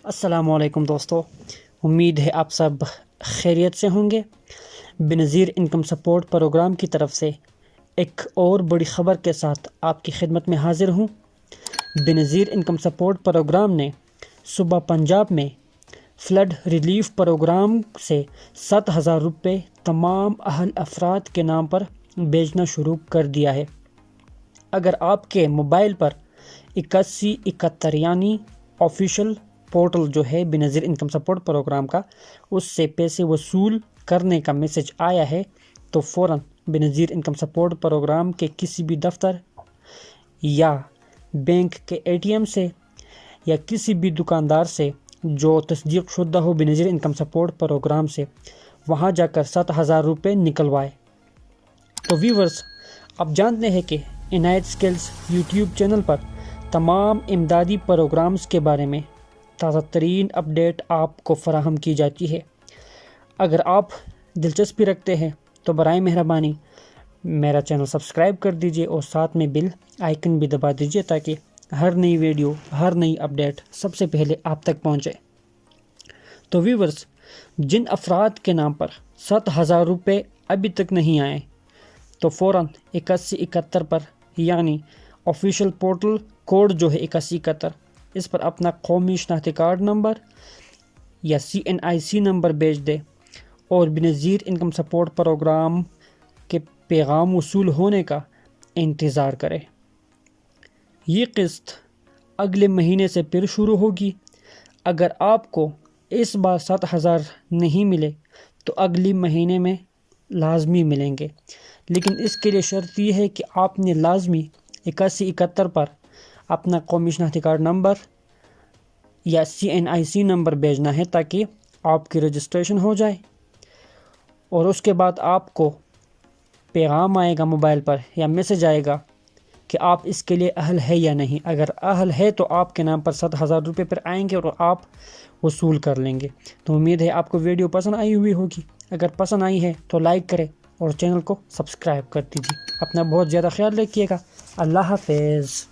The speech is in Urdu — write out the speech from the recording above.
السلام علیکم دوستو، امید ہے آپ سب خیریت سے ہوں گے۔ بنظیر انکم سپورٹ پروگرام کی طرف سے ایک اور بڑی خبر کے ساتھ آپ کی خدمت میں حاضر ہوں۔ بنظیر انکم سپورٹ پروگرام نے صوبہ پنجاب میں فلڈ ریلیف پروگرام سے 7,000 روپے تمام اہل افراد کے نام پر بھیجنا شروع کر دیا ہے۔ اگر آپ کے موبائل پر 8171 یعنی آفیشل پورٹل جو ہے بنظیر انکم سپورٹ پروگرام کا، اس سے پیسے وصول کرنے کا میسج آیا ہے تو فوراً بنظیر انکم سپورٹ پروگرام کے کسی بھی دفتر یا بینک کے ATM سے یا کسی بھی دکاندار سے جو تصدیق شدہ ہو بنظیر انکم سپورٹ پروگرام سے، وہاں جا کر 7,000 روپے نکلوائے۔ تو ویورز، آپ جانتے ہیں کہ عنایت سکلز YouTube چینل پر تمام امدادی پروگرامز کے بارے میں تازہ ترین اپڈیٹ آپ کو فراہم کی جاتی ہے۔ اگر آپ دلچسپی رکھتے ہیں تو برائے مہربانی میرا چینل سبسکرائب کر دیجئے اور ساتھ میں بیل آئیکن بھی دبا دیجئے تاکہ ہر نئی ویڈیو، ہر نئی اپڈیٹ سب سے پہلے آپ تک پہنچے۔ تو ویورز، جن افراد کے نام پر 7,000 روپے ابھی تک نہیں آئے تو فوراً 8171 پر یعنی آفیشل پورٹل کوڈ جو ہے 8171، اس پر اپنا قومی شناختی کارڈ نمبر یا CNIC نمبر بھیج دے اور بنظیر انکم سپورٹ پروگرام کے پیغام وصول ہونے کا انتظار کرے۔ یہ قسط اگلے مہینے سے پھر شروع ہوگی۔ اگر آپ کو اس بار 7,000 نہیں ملے تو اگلی مہینے میں لازمی ملیں گے، لیکن اس کے لیے شرط یہ ہے کہ آپ نے لازمی 8171 پر اپنا قومی شناختی کارڈ نمبر یا CNIC نمبر بھیجنا ہے تاکہ آپ کی رجسٹریشن ہو جائے، اور اس کے بعد آپ کو پیغام آئے گا موبائل پر یا میسج آئے گا کہ آپ اس کے لیے اہل ہے یا نہیں۔ اگر اہل ہے تو آپ کے نام پر 7,000 روپے پر آئیں گے اور آپ وصول کر لیں گے۔ تو امید ہے آپ کو ویڈیو پسند آئی ہوئی ہوگی۔ اگر پسند آئی ہے تو لائک کریں اور چینل کو سبسکرائب کر دیجیے۔ اپنا بہت زیادہ خیال رکھیے گا۔ اللہ حافظ۔